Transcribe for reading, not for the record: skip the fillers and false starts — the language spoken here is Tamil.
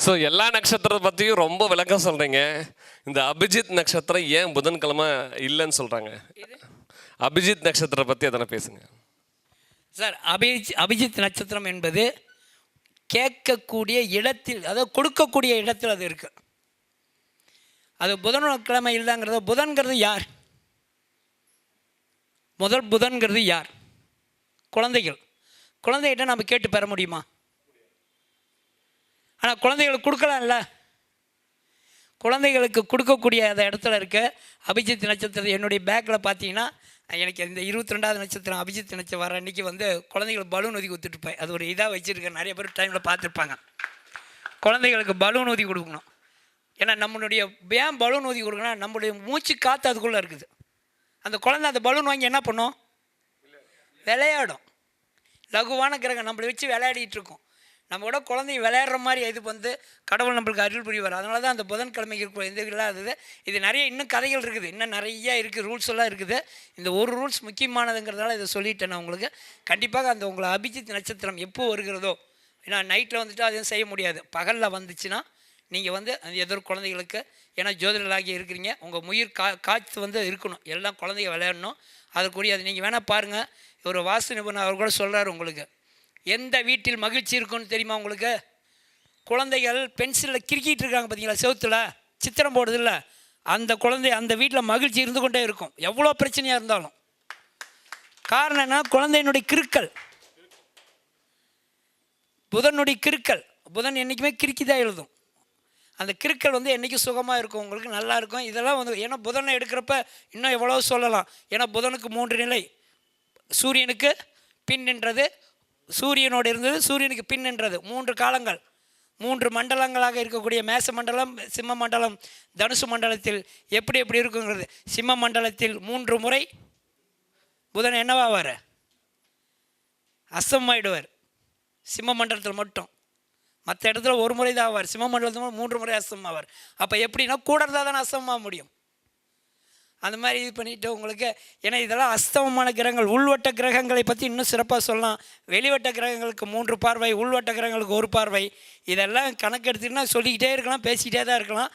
ஸோ எல்லா நட்சத்திரத்தை பற்றியும் ரொம்ப விளக்கம் சொல்கிறீங்க. இந்த அபிஜித் நட்சத்திரம் ஏன் புதன்கிழமை இல்லைன்னு சொல்கிறாங்க? அபிஜித் நட்சத்திரம் பற்றி எதனா பேசுங்க சார். அபிஜித் நட்சத்திரம் என்பது கேட்கக்கூடிய இடத்தில், அதாவது கொடுக்கக்கூடிய இடத்தில் அது இருக்குது. அது புதன்கிழமை இல்லைங்கிறத, புதன்கிறது யார்? முதல் புதன்கிறது யார்? குழந்தைகள். குழந்தைகிட்ட நம்ம கேட்டு பெற முடியுமா? ஆனால் குழந்தைகளுக்கு கொடுக்கலாம்ல. குழந்தைகளுக்கு கொடுக்கக்கூடிய அந்த இடத்துல இருக்க அபிஜித் நட்சத்திரம் என்னுடைய பேக்கில் பார்த்தீங்கன்னா, எனக்கு இந்த 22வது நட்சத்திரம் அபிஜித் நட்சத்திரம் வர அன்றைக்கி குழந்தைகளுக்கு பலூன் ஊதி கொடுத்துட்டுப்பேன். அது ஒரு இதாக வச்சுருக்கேன். நிறைய பேர் டைமில் பார்த்துருப்பாங்க. குழந்தைகளுக்கு பலூன் ஊதி கொடுக்கணும். ஏன்னா நம்மளுடைய ஏன் பலூன் ஊதி கொடுக்கணும், நம்மளுடைய மூச்சு காற்று அதுக்குள்ளே இருக்குது. அந்த குழந்தை அந்த பலூன் வாங்கி என்ன பண்ணும்? விளையாடும். லகுவான கிரகம் நம்மளை வச்சு விளையாடிட்டு இருக்கோம். நம்ம கூட குழந்தைய விளையாடுற மாதிரி இது கடவுள் நம்மளுக்கு அருள் புரிவார். அதனால தான் அந்த புதன்கிழமைக்கு இருக்கிற எந்த இல்லாதது. இது நிறைய இன்னும் கதைகள் இருக்குது, இன்னும் நிறையா இருக்குது, ரூல்ஸ் எல்லாம் இருக்குது. இந்த ஒரு ரூல்ஸ் முக்கியமானதுங்கிறதால இதை சொல்லிட்டேன் நான் உங்களுக்கு. கண்டிப்பாக அந்த உங்களை அபிஜித் நட்சத்திரம் எப்போ வருகிறதோ, ஏன்னா நைட்டில் அதையும் செய்ய முடியாது. பகலில் வந்துச்சுன்னா நீங்கள் அந்த எதிர் குழந்தைகளுக்கு, ஏன்னா ஜோதிடர்களாகி இருக்கிறீங்க, உங்கள் முயிர் காற்று இருக்கணும். எல்லாம் குழந்தைங்க விளையாடணும். அதுக்குரிய அது நீங்கள் வேணால் பாருங்கள். ஒரு வாஸ்து நிபுணர் அவர் கூட சொல்கிறார் உங்களுக்கு. எந்த வீட்டில் மகிழ்ச்சி இருக்குன்னு தெரியுமா உங்களுக்கு? குழந்தைகள் பென்சிலில் கிறுக்கிட்டு இருக்காங்க பார்த்தீங்களா, செவுத்தில் சித்திரம் போடுதில்ல, அந்த குழந்தை அந்த வீட்டில் மகிழ்ச்சி இருந்து கொண்டே இருக்கும், எவ்வளோ பிரச்சனையாக இருந்தாலும். காரணம் என்ன? குழந்தையினுடைய கிறுக்கல், புதனுடைய கிறுக்கல். புதன் என்றைக்குமே கிறுக்கி தான் எழுதும். அந்த கிறுக்கல் என்றைக்கும் சுகமாக இருக்கும், உங்களுக்கு நல்லா இருக்கும். இதெல்லாம் ஏன்னா புதனை எடுக்கிறப்ப இன்னும் எவ்வளோ சொல்லலாம். ஏன்னா புதனுக்கு 3 நிலை. சூரியனுக்கு பின் நின்றது, சூரியனோடு இருந்தது, சூரியனுக்கு பின் நின்றது. 3 காலங்கள், 3 மண்டலங்களாக இருக்கக்கூடிய மேச மண்டலம், சிம்ம மண்டலம், தனுசு மண்டலத்தில் எப்படி எப்படி இருக்குங்கிறது. சிம்ம மண்டலத்தில் 3 முறை புதன் என்னவாவார்? அஸ்தமாயிடுவார். சிம்ம மண்டலத்தில் மட்டும். மற்ற இடத்துல 1 முறை தான் ஆவார். சிம்ம மண்டலத்தில் 3 முறை அஸ்தமாவார். அப்போ எப்படின்னா கூட இருந்தால் தானே அஸ்தமாக முடியும். அந்த மாதிரி இது பண்ணிவிட்டு உங்களுக்கு, ஏன்னா இதெல்லாம் அஸ்தமமான கிரகங்கள். உள்வட்ட கிரகங்களை பற்றி இன்னும் சிறப்பாக சொல்லலாம். வெளிவட்ட கிரகங்களுக்கு 3 பார்வை, உள்வட்ட கிரகங்களுக்கு 1 பார்வை. இதெல்லாம் கணக்கெடுத்துன்னா சொல்லிக்கிட்டே இருக்கலாம், பேசிக்கிட்டே தான் இருக்கலாம்.